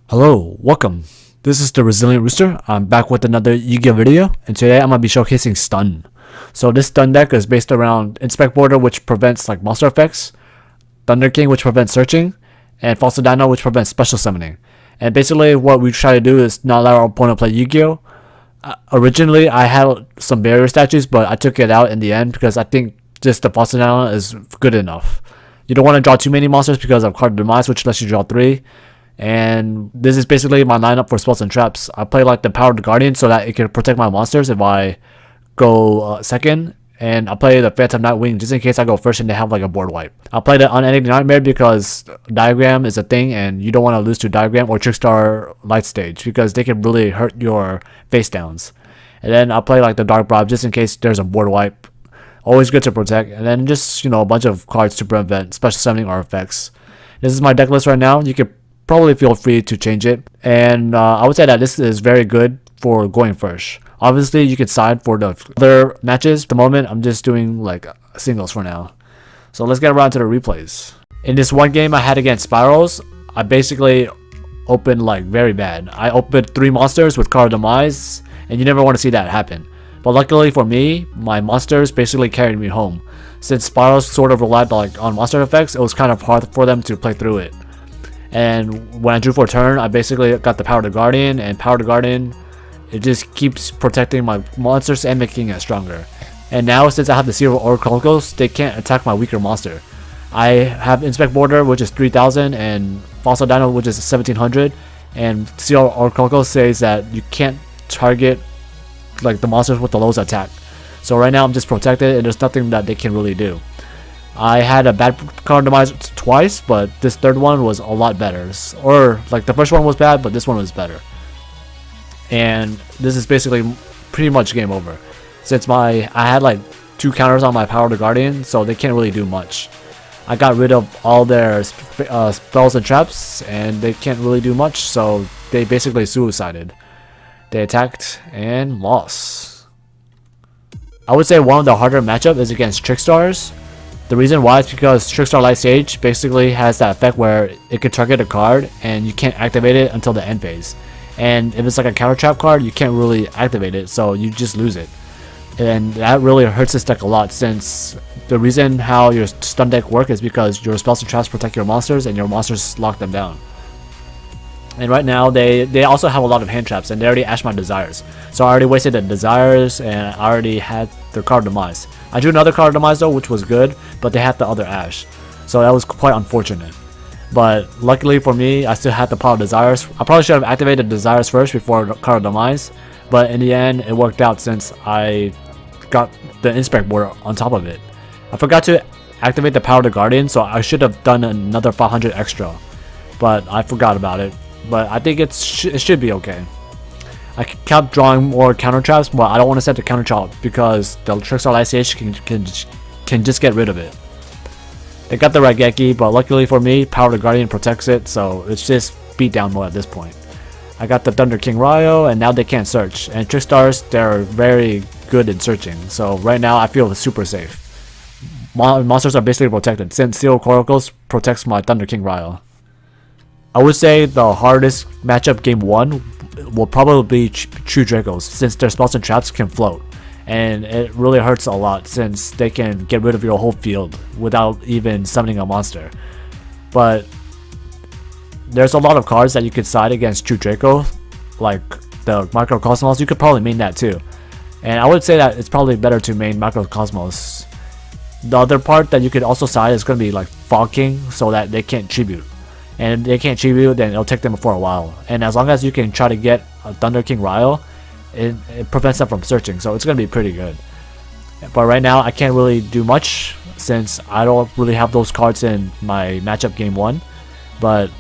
Hello, welcome. This is the Resilient Rooster. I'm back with another Yu-Gi-Oh video, and today I'm gonna be showcasing Stun. So this Stun deck is based around Inspect Border, which prevents like monster effects, Thunder King, which prevents searching, and False Dino, which prevents special summoning. And basically, what we try to do is not allow our opponent to play Yu-Gi-Oh. Originally, I had some barrier statues, but I took it out in the end because I think just the False Dino is good enough. You don't want to draw too many monsters because of Card Demise, which lets you draw 3. And this is basically my lineup for spells and traps. I play like the Powered Guardian so that it can protect my monsters if I go second. And I play the Phantom Nightwing just in case I go first and they have like a board wipe. I play the Unending Nightmare because Diagram is a thing and you don't want to lose to Diagram or Trickstar Light Stage because they can really hurt your face downs. And then I play like the Dark Bribe just in case there's a board wipe. Always good to protect. And then just, a bunch of cards to prevent special summoning or effects. This is my deck list right now. You can probably feel free to change it, and I would say that this is very good for going first. Obviously you could side for the other matches. At the moment I'm just doing like singles for now, so let's get around to the replays. In this one game I had against Pyros, I basically opened like very bad. I opened 3 monsters with Card Demise, and you never want to see that happen, but luckily for me my monsters basically carried me home. Since Pyros sort of relied like on monster effects, it was kind of hard for them to play through it. And when I drew for a turn, I basically got the Power to Guardian, and Power to Guardian, it just keeps protecting my monsters and making it stronger. And now since I have the Zero Oracles, they can't attack my weaker monster. I have Inspect Border, which is 3000, and False Dino, which is 1700, and Zero Oracles says that you can't target like the monsters with the lowest attack. So right now I'm just protected and there's nothing that they can really do. I had a bad Card Demise twice, but this third one was a lot better. Or like the first one was bad, but this one was better. And this is basically pretty much game over. Since I had like 2 counters on my Power to Guardian, so they can't really do much. I got rid of all their spells and traps, and they can't really do much, so they basically suicided. They attacked and lost. I would say one of the harder matchup is against Trickstars. The reason why is because Trickstar Light Stage basically has that effect where it can target a card and you can't activate it until the end phase. And if it's like a counter trap card, you can't really activate it, so you just lose it. And that really hurts this deck a lot, since the reason how your stun deck work is because your spells and traps protect your monsters and your monsters lock them down. And right now they also have a lot of hand traps, and they already ashed my desires. So I already wasted the desires and I already had their Card Demise. I drew another Card Demise though, which was good, but they had the other ash. So that was quite unfortunate. But luckily for me, I still had the Power Desires. I probably should have activated Desires first before Card Demise, but in the end it worked out since I got the Inspect Border on top of it. I forgot to activate the Power to Guardian, so I should have done another 500 extra, but I forgot about it. But I think it should be okay. I kept drawing more counter traps, but I don't want to set the counter trap because the Trickstar Light Stage can just get rid of it. They got the Raigeki, but luckily for me, Power to Guardian protects it, so it's just beat down mode at this point. I got the Thunder King Rai-Oh, and now they can't search. And Trickstars, they're very good in searching, so right now I feel super safe. Monsters are basically protected since Zero Oracles protects my Thunder King Rai-Oh. I would say the hardest matchup game 1 will probably be True Dracos, since their spells and traps can float. And it really hurts a lot since they can get rid of your whole field without even summoning a monster. But there's a lot of cards that you could side against True Draco, like the Microcosmos. You could probably main that too. And I would say that it's probably better to main Microcosmos. The other part that you could also side is going to be like Fog King, so that they can't tribute. And if they can't tribute, then it'll take them for a while. And as long as you can try to get a Thunder King Rai-Oh, it prevents them from searching, so it's going to be pretty good. But right now I can't really do much since I don't really have those cards in my matchup game 1. But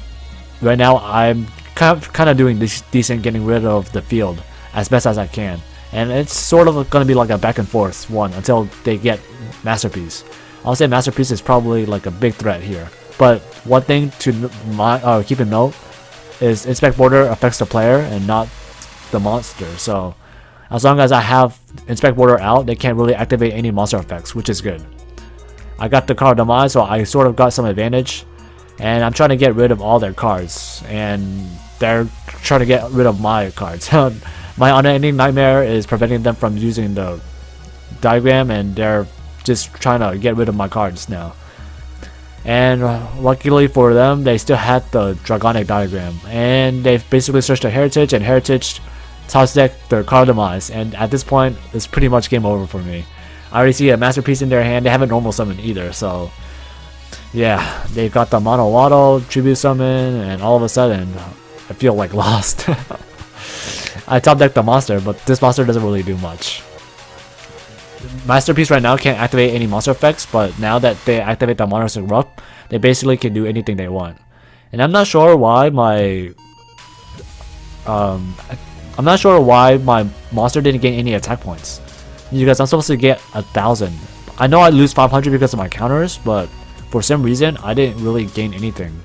right now I'm kind of doing decent, getting rid of the field as best as I can. And it's sort of going to be like a back and forth one until they get Masterpiece. I'll say Masterpiece is probably like a big threat here. But one thing to keep in note is Inspect Border affects the player and not the monster. So as long as I have Inspect Border out, they can't really activate any monster effects, which is good. I got the Card Demise, so I sort of got some advantage. And I'm trying to get rid of all their cards. And they're trying to get rid of my cards. My unending nightmare is preventing them from using the diagram, and they're just trying to get rid of my cards now. And luckily for them, they still had the Dragonic diagram, and they've basically searched their heritage, and heritage toss deck their card demise, and at this point it's pretty much game over for me. I already see a masterpiece in their hand. They haven't normal summon either, so yeah, they've got the mono waddle tribute summon, and all of a sudden I feel like lost. I top decked the monster, but this monster doesn't really do much. Masterpiece right now can't activate any monster effects, but now that they activate the Monarch's Erupt, they basically can do anything they want. And I'm not sure why my monster didn't gain any attack points, because I'm supposed to get 1,000. I know I lose 500 because of my counters, but for some reason I didn't really gain anything,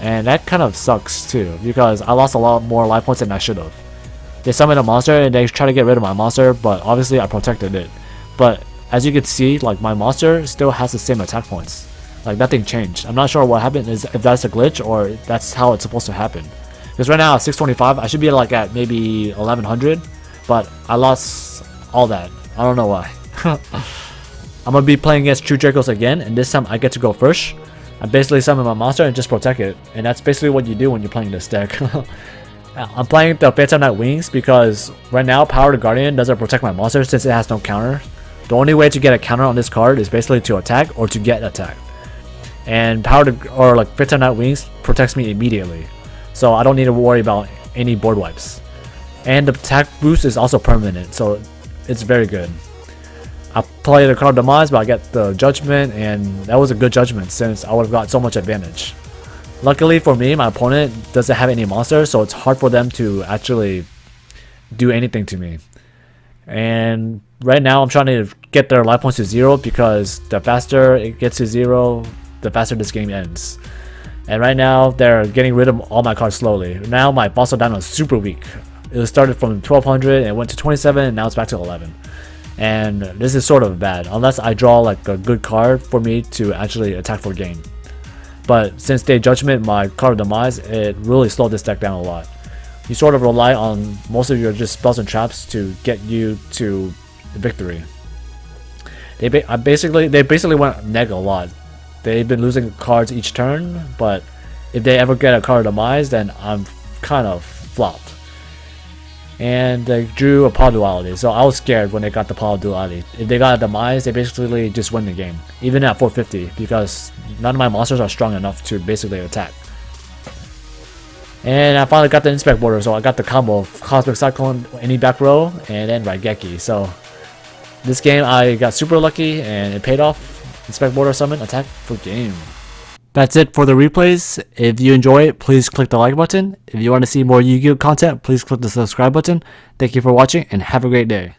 and that kind of sucks too, because I lost a lot more life points than I should have. They summoned a monster and they try to get rid of my monster, but obviously I protected it. But as you can see, like, my monster still has the same attack points. Like, nothing changed. I'm not sure what happened, is if that's a glitch or that's how it's supposed to happen. Because right now at 625, I should be like at maybe 1100, but I lost all that. I don't know why. I'm gonna be playing against True Dracos again, and this time I get to go first. I basically summon my monster and just protect it, and that's basically what you do when you're playing this deck. I'm playing the Phantom Knight Wings because right now Power the Guardian doesn't protect my monster since it has no counter. The only way to get a counter on this card is basically to attack or to get attacked. And Phantom Knight Wings protects me immediately, so I don't need to worry about any board wipes. And the attack boost is also permanent, so it's very good. I play the card Demise, but I get the Judgment, and that was a good judgment since I would have got so much advantage. Luckily for me, my opponent doesn't have any monsters, so it's hard for them to actually do anything to me. And right now I'm trying to get their life points to 0, because the faster it gets to 0, the faster this game ends. And right now they're getting rid of all my cards slowly. Now my Fossil Dino is super weak. It started from 1200 and went to 27, and now it's back to 11. And this is sort of bad, unless I draw like a good card for me to actually attack for game. But since they judgment my card Demise, it really slowed this deck down a lot. You sort of rely on most of your just spells and traps to get you to victory. They basically went neg a lot. They've been losing cards each turn, but if they ever get a card Demise, then I'm kind of flopped. And they drew a Power Duality, so I was scared when they got the Power Duality. If they got a Demise, they basically just win the game, even at 450, because none of my monsters are strong enough to basically attack. And I finally got the Inspect Border, so I got the combo of Cosmic Cyclone, any back row, and then Raigeki. So this game I got super lucky and it paid off. Inspect Border, summon, attack for game. That's it for the replays. If you enjoy it, please click the like button. If you want to see more Yu-Gi-Oh content, please click the subscribe button. Thank you for watching and have a great day.